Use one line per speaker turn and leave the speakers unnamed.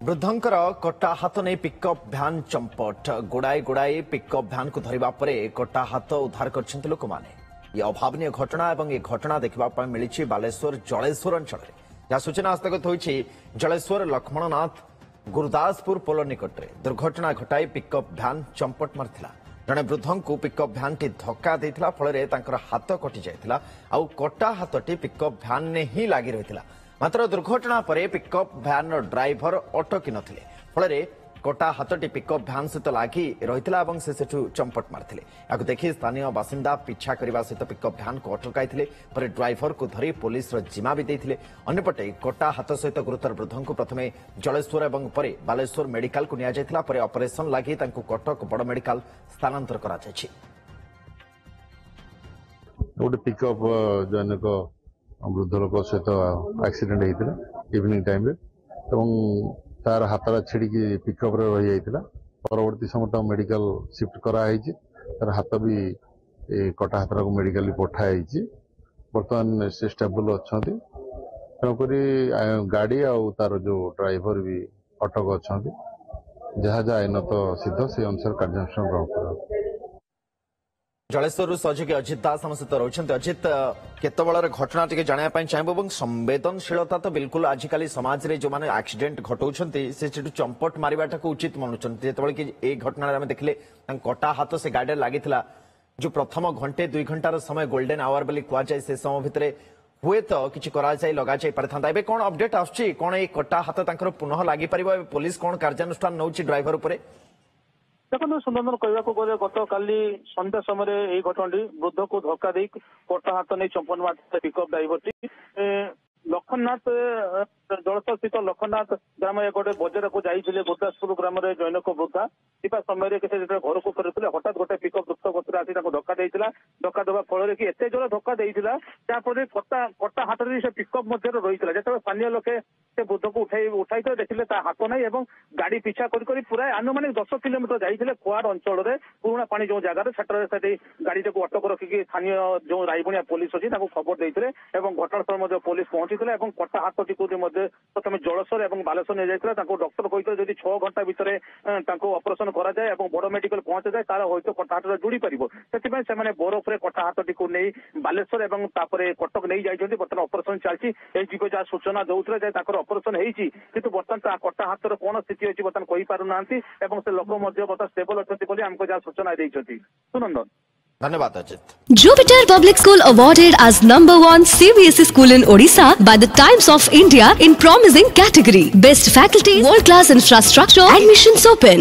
वृद्धंकर कटा हाथ नहीं पिकअप भ्यान चंपट गुड़ाए गुड़ाए पिकअप भ्यान को धरिबा परे कटा हाथ उद्धार करछन्ते लोक माने। ये अभावनीय घटना एवं ये घटना देखा मिली बालेश्वर जलेश्वर अंचल में जहाँ सूचना हस्तगत होती जलेश्वर लक्ष्मणनाथ गुरुदासपुर पोल निकट में दुर्घटना घटाई पिकअप भ्यान चंपट मारथिला। जड़े वृद्ध को पिकअप भ्यान टी धक्का देथिला फଳରେ तांकर हाथ कटि जायथिला आउ कटा हाथटी पिकअप भ्यान ने ही लागी रहिथिला। मात्र दुर्घटना परे पिकअप भ्यान ड्राइवर अटकी नथिले फଳରେ कटा हाथटी पिकअप भ्यान सहित लागी रहिथिला एवं से सेठु चंपट मारथिले। याकु देखि स्थानीय बासिंदा पिछा करबा सहित पिकअप भ्यान को अटकाइथिले परे ड्राइवर को धरी पुलिस रो जिमा भी देथिले। अन्यपटे कटा हाथ सहित गुरुतर वृद्ध को प्रथमे जलेश्वर एवं परे बालेश्वर मेडिकल को निया जायथिला परे ऑपरेशन लागि तांको कटक बड़ मेडिकल स्थानांतर करा जायछि।
गोटे पिकअप जनक वृद्ध लोक सहित एक्सीडेंट होता इवनिंग टाइम तार हाथटा छिड़की पिकअप रही जाता परवर्ती समय मेडिकल शिफ्ट कराई तार हाथ भी कटा हाथ को मेडिकल पठाई बर्तमान से स्टेबल अच्छा तेणुक गाड़ी आउ तार जो ड्राइवर भी अटक अच्छा जहाँ जहाँ आईन तो सिद्ध से अनुसार कार्यानुष्ठान ग्रहण कर।
जलेश्वर सहयोगी अजित दास आम सहित रोचते। अजित केतबल घटना टी जानापी चाहिए संवेदनशीलता तो बिल्कुल आजिकल समाज में जो मैंने एक्सीडेंट घटाऊँ से चंपट मार्टा को उचित मनुंट जो कि घटना देखले कटा हाथ से गाड़ी लगी जो प्रथम घंटे 2 घंटार समय गोल्डेन आवर बोली कहुए से समय भितर हुए तो किसी लगा पारे कौन अपडेट आसुची कौन ये कटा हाथ पुनः लगी पार पुलिस कौन कार्यानुष्ठान नौ ड्राइवर उपर
देखो सुंदर कहवाक गले गत काली संध्या समय यही घटना वृद्ध को धक्का दे कटा हाथ नहीं चंपन मार पिकअप ड्राइवर लखननाथ जलस्वर स्थित लखननाथ ग्राम गोटे बजार को जाइए गुरदासपुर ग्राम जैनक वृद्धा ଥିବା ସମୟରେ घर को फेरुଥିଲେ हठात गोटे पिकअप द्रुत गति आसी धक्का देइथिला। धक्का देवा फल कि एते जोर धक्का देइथिला जाफଳରେ कटा हाथରେ से पिकअप मध्य रही जो स्थानीय लोके से वृद्ध को उठाई देखिले हाथ नहीं और गाड़ी पिछा करी पूरा आनुमानिक 10 किलोमीटर जाइए कुआड़ अंचल में पुराणा पानी जो जगार से गाड़ी को अटक रखिकी स्थानीय जो रायबणिया पुलिस अच्छी खबर देते घटनास्थल पुलिस पहुंची कटा हाथटी को प्रथम जलेश्वर और बालेश्वर नहीं जाता डॉक्टर कहते जब 6 घंटा भितर ऑपरेशन करा जाए और बड़ मेडिकल पहुंचा जाए तार हयतो कटा हाथ जुड़ी पार से बरफ में कटा हाथटी को नहीं बालेश्वर और कटक नहीं जाइए बर्तमान ऑपरेशन चलती एसडीपी जहाँ सूचना दौते ऑपरेशन होती किंतु बर्तमान कटा हाथर कौन स्थिति अच्छी बर्तमान कही पार ना से लोक बर्तमान स्टेबल अच्छे आमको जहाँ सूचना देती। सुनंदन
धन्यवाद Ajit.
Jupiter Public School awarded as #1 CBSE school in Odisha by the Times of India in promising category. Best faculty, world class infrastructure, admissions open.